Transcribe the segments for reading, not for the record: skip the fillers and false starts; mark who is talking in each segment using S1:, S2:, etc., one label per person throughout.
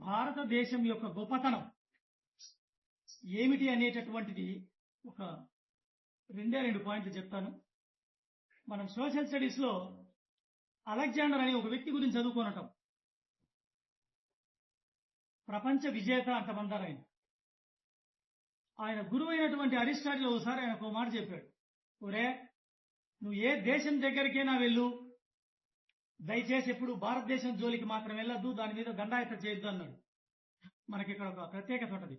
S1: భారతదేశం యొక్క గొప్పతనం ఏమిటి అనేటటువంటిది ఒక రెండు పాయింట్లు చెప్తాను. మనం సోషల్ స్టడీస్ లో అలెగ్జాండర్ అనే ఒక వ్యక్తి గురించి చదువుకోనటం. ప్రపంచ విజేత అంటమంటారు ఆయన గురువు అయినటువంటి అరిస్టాటిల్ ఒకసారి ఆయన ఒక మాట చెప్పాడు, ఒరే నువ్వు ఏ దేశం దగ్గరికైనా వెళ్ళు, దయచేసి ఎప్పుడు భారతదేశం జోలికి మాత్రం వెళ్ళొద్దు, దాని మీద దండాయత చేయొద్దు అన్నాడు. మనకి ఇక్కడ ఒక ప్రత్యేకత ఉంటది.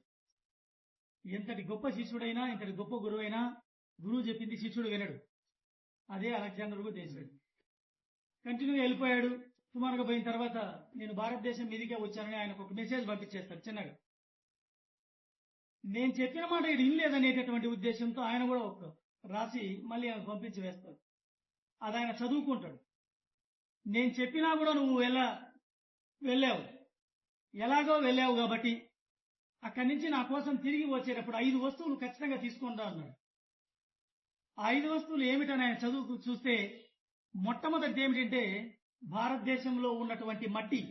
S1: ఎంతటి గొప్ప శిష్యుడైనా, ఇంతటి గొప్ప గురువైనా గురువు చెప్పింది శిష్యుడు వినడు. అదే అలెగ్జాండర్ కూడా చేశాడు. కంటిన్యూ వెళ్ళిపోయాడు. సుమారుగా పోయిన తర్వాత నేను భారతదేశం మీదికే వచ్చానని ఆయనకు ఒక మెసేజ్ పంపించేస్తాడు చిన్నగా. నేను చెప్పిన మాట ఇది ఇనలేదనేటటువంటి ఉద్దేశంతో ఆయన కూడా ఒక రాసి మళ్ళీ ఆయన పంపించి వేస్తాడు. అది ఆయన చదువుకుంటాడు. నేను చెప్పినా కూడా నువ్వు వెళ్ళావు, ఎలాగో వెళ్ళావు కాబట్టి అక్కడి నుంచి నా కోసం తిరిగి వచ్చేటప్పుడు 5 వస్తువులు ఖచ్చితంగా తీసుకొని రా అన్నాడు. ఆ 5 వస్తువులు ఏమిటని ఆయన చదువు చూస్తే మొట్టమొదటిది ఏమిటంటే భారతదేశంలో ఉన్నటువంటి మట్టి.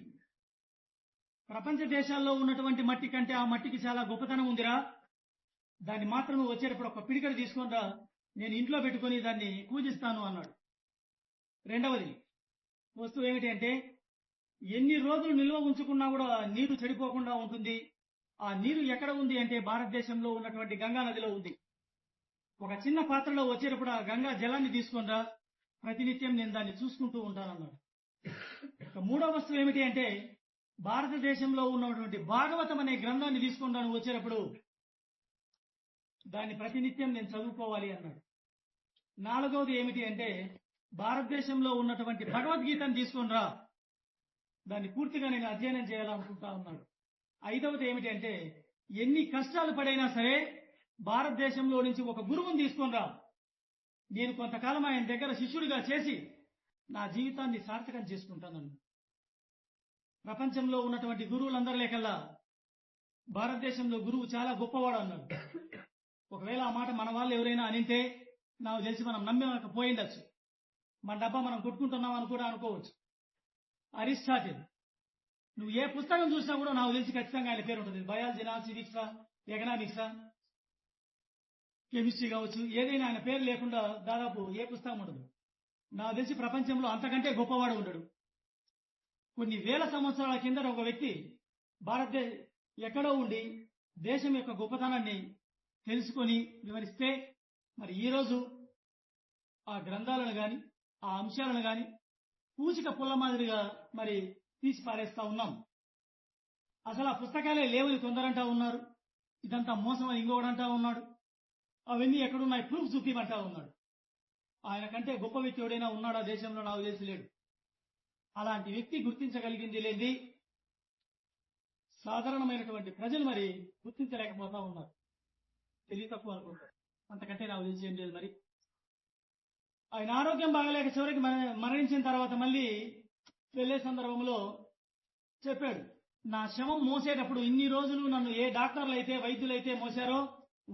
S1: ప్రపంచ దేశాల్లో ఉన్నటువంటి మట్టి కంటే ఆ మట్టికి చాలా గొప్పతనం ఉందిరా, దాన్ని మాత్రం నువ్వు వచ్చేటప్పుడు ఒక పిడికడు తీసుకొని రా, నేను ఇంట్లో పెట్టుకొని దాన్ని పూజిస్తాను అన్నాడు. రెండవది వస్తువు ఏమిటి అంటే ఎన్ని రోజులు నిల్వ ఉంచుకున్నా కూడా నీరు చెడిపోకుండా ఉంటుంది. ఆ నీరు ఎక్కడ ఉంది అంటే భారతదేశంలో ఉన్నటువంటి గంగా నదిలో ఉంది. ఒక చిన్న పాత్రలో వచ్చేటప్పుడు ఆ గంగా జలాన్ని తీసుకొని రా, ప్రతినిత్యం నేను దాన్ని చూసుకుంటూ ఉంటానన్నాడు. మూడవ వస్తువు ఏమిటి అంటే భారతదేశంలో ఉన్నటువంటి భాగవతం అనే గ్రంథాన్ని తీసుకొని రా, నువ్వు వచ్చేటప్పుడు దాన్ని ప్రతినిత్యం నేను చదువుకోవాలి అన్నాడు. నాలుగవది ఏమిటి అంటే భారతదేశంలో ఉన్నటువంటి భగవద్గీతను తీసుకొని రా, దాన్ని పూర్తిగా నేను అధ్యయనం చేయాలనుకుంటా ఉన్నాడు. ఐదవది ఏమిటి అంటే ఎన్ని కష్టాలు పడైనా సరే భారతదేశంలో నుంచి ఒక గురువుని తీసుకొని రా, నేను కొంతకాలం ఆయన దగ్గర శిష్యుడిగా చేసి నా జీవితాన్ని సార్థకం చేసుకుంటానన్నాడు. ప్రపంచంలో ఉన్నటువంటి గురువులందరిలో కల్లా భారతదేశంలో గురువు చాలా గొప్పవాడు అన్నాడు. ఒకవేళ ఆ మాట మన వాళ్ళు ఎవరైనా అనింటే నాకు తెలిసి మనం నమ్మకపోయిండొచ్చు, మన డబ్బా మనం కొట్టుకుంటున్నాం అని కూడా అనుకోవచ్చు. అరిస్టాటిల్ నువ్వు ఏ పుస్తకం చూసినా కూడా నాకు తెలిసి ఖచ్చితంగా ఆయన పేరు ఉంటుంది. బయాలజీనా, సివిక్సా, ఎకనామిక్సా, కెమిస్ట్రీ కావచ్చు, ఏదైనా ఆయన పేరు లేకుండా దాదాపు ఏ పుస్తకం ఉండదు. నాకు తెలిసి ప్రపంచంలో అంతకంటే గొప్పవాడు ఉండడు. కొన్ని వేల సంవత్సరాల కింద ఒక వ్యక్తి ఎక్కడో ఉండి దేశం యొక్క గొప్పతనాన్ని తెలుసుకొని వివరిస్తే మరి ఈరోజు ఆ గ్రంథాలను గాని ఆ అంశాలను గాని పూచిక పుల్ల మాదిరిగా మరి తీసి పారేస్తా ఉన్నాం. అసలు ఆ పుస్తకాలే లేవని కొందరంటా ఉన్నారు, ఇదంతా మోసం అని ఇంకోడంటా ఉన్నాడు. అవన్నీ ఎక్కడున్నాయి ప్రూఫ్ చూపిమంటా ఉన్నాడు. ఆయన కంటే గొప్ప వ్యక్తి ఎవడైనా ఉన్నాడా దేశంలో? నాకు తెలిసి లేడు. అలాంటి వ్యక్తి గుర్తించగలిగింది లేని సాధారణమైనటువంటి ప్రజలు మరి గుర్తించలేకపోతా ఉన్నారు. తెలివి తక్కువ అనుకుంటారు, అంతకంటే నాకు తెలిసి ఏం లేదు. మరి ఆయన ఆరోగ్యం బాగలేక చివరికి మరణించిన తర్వాత మళ్ళీ వెళ్లే సందర్భంలో చెప్పాడు, నా శవం మోసేటప్పుడు ఇన్ని రోజులు నన్ను ఏ డాక్టర్లు అయితే వైద్యులైతే మోసారో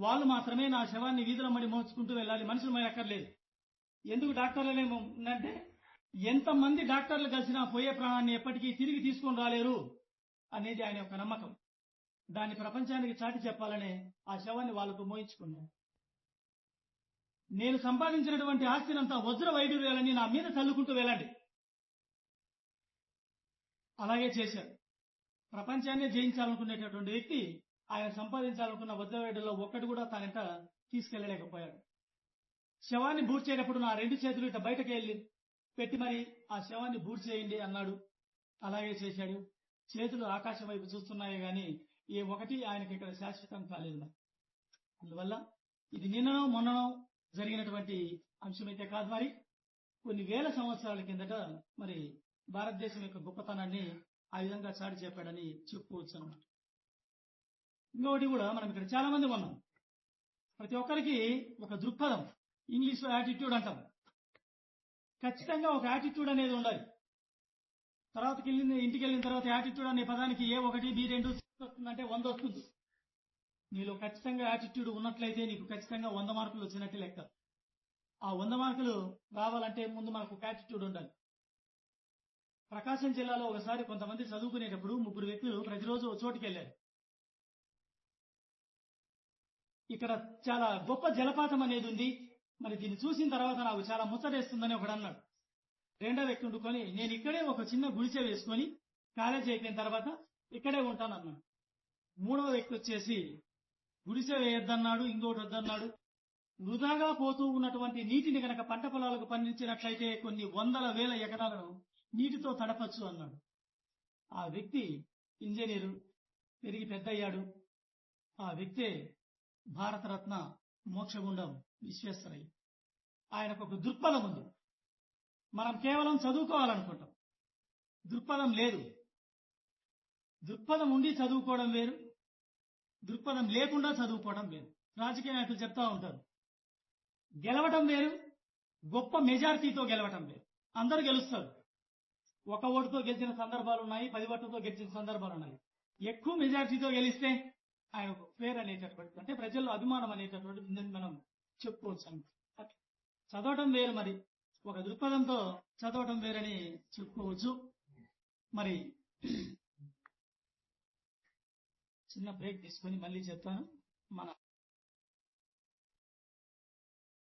S1: వాళ్ళు మాత్రమే నా శవాన్ని వీధుల మడి మోసుకుంటూ వెళ్ళాలి, మనుషులు మోయక్కర్లేదు. ఎందుకు డాక్టర్లనే అంటే ఎంతమంది డాక్టర్లు కలిసినా పోయే ప్రాణాన్ని ఎప్పటికీ తిరిగి తీసుకొని రాలేరు అనేది ఆయన యొక్క నమ్మకం. దాన్ని ప్రపంచానికి చాటి చెప్పాలనే ఆ శవాన్ని వాళ్ళకు మోయించుకున్నాను. నేను సంపాదించినటువంటి ఆస్తినంతా వజ్ర వైడూర్యాలని నా మీద చల్లుకుంటూ వెళ్ళండి. అలాగే చేశారు. ప్రపంచాన్ని జయించాలనుకునేటటువంటి వ్యక్తి ఆయన సంపాదించాలనుకున్న వజ్ర వైడూర్యాల్లో ఒక్కటి కూడా తానంట తీసుకెళ్లలేకపోయాడు. శవాన్ని బూడ్చేటప్పుడు నా 2 చేతులు ఇట్లా బయటకు వెళ్ళి పెట్టి మరి ఆ శవాన్ని బూడ్ చేయండి అన్నాడు. అలాగే చేశాడు. చేతులు ఆకాశం వైపు చూస్తున్నాయే గాని ఏ ఒకటి ఆయనకి ఇక్కడ శాశ్వతం కాలేదు. అందువల్ల ఇది నిన్ననో మొన్ననో జరిగినటువంటి అంశమైతే కాదు, మరి కొన్ని వేల సంవత్సరాల కిందట మరి భారతదేశం యొక్క గొప్పతనాన్ని ఆ విధంగా చాటి చెప్పాడని చెప్పుకోవచ్చు అన్నమాట. ఇంకొకటి కూడా మనం ఇక్కడ చాలా మంది ఉన్నాం. ప్రతి ఒక్కరికి ఒక దృక్పథం, ఇంగ్లీష్ లో యాటిట్యూడ్ అంటాం. ఖచ్చితంగా ఒక యాటిట్యూడ్ అనేది ఉండాలి. ఇంటికి వెళ్ళిన తర్వాత యాటిట్యూడ్ అనే పదానికి A1 B2 వస్తుందంటే 100 వస్తుంది. నీలో ఖచ్చితంగా యాటిట్యూడ్ ఉన్నట్లయితే నీకు ఖచ్చితంగా 100 మార్కులు వచ్చినట్టే లెక్క. ఆ 100 మార్కులు రావాలంటే ముందు మనకు యాటిట్యూడ్ ఉండాలి. ప్రకాశం జిల్లాలో ఒకసారి కొంతమంది చదువుకునేటప్పుడు 3 వ్యక్తులు ప్రతిరోజు ఒక చోటుకి వెళ్ళారు. ఇక్కడ చాలా గొప్ప జలపాతం అనేది ఉంది, మరి దీన్ని చూసిన తర్వాత నాకు చాలా ముచ్చటేస్తుందని ఒకడు అన్నాడు. రెండో వ్యక్తి ఉండుకొని నేను ఇక్కడే ఒక చిన్న గుడిసె వేసుకొని కాలేజీ అయిపోయిన తర్వాత ఇక్కడే ఉంటాను అన్నాడు. మూడవ వ్యక్తి వచ్చేసి గుడిసె వేయొద్దన్నాడు, ఇంకోటి వద్దన్నాడు. వృధాగా పోతూ ఉన్నటువంటి నీటిని గనక పంట పొలాలకు పండించినట్లయితే కొన్ని వందల వేల ఎకరాలను నీటితో తడపచ్చు అన్నాడు. ఆ వ్యక్తి ఇంజనీరు, పెరిగి పెద్దయ్యాడు. ఆ వ్యక్తే భారతరత్న మోక్షగుండం విశ్వేశ్వరయ్య. ఆయనకు ఒక దృక్పథం ఉంది. మనం కేవలం చదువుకోవాలనుకుంటాం, దృక్పథం లేదు. దృక్పథం ఉండి చదువుకోవడం వేరు, దృక్పథం లేకుండా చదువుకోవడం వేరు. రాజకీయ నాయకులు చెప్తా ఉంటారు, గెలవటం వేరు, గొప్ప మెజారిటీతో గెలవటం వేరు. అందరూ గెలుస్తారు. ఒక ఓటుతో గెలిచిన సందర్భాలు ఉన్నాయి, 10 ఓట్లతో గెలిచిన సందర్భాలు ఉన్నాయి. ఎక్కువ మెజారిటీతో గెలిస్తే ఆయన పేరు అనేటటువంటి, అంటే ప్రజల్లో అభిమానం అనేటటువంటి మనం చెప్పుకోవచ్చు. చదవటం వేరు, మరి ఒక దృక్పథంతో చదవటం వేరని చెప్పుకోవచ్చు. మరి చిన్న బ్రేక్ తీసుకొని మళ్ళీ చెప్తాను. మన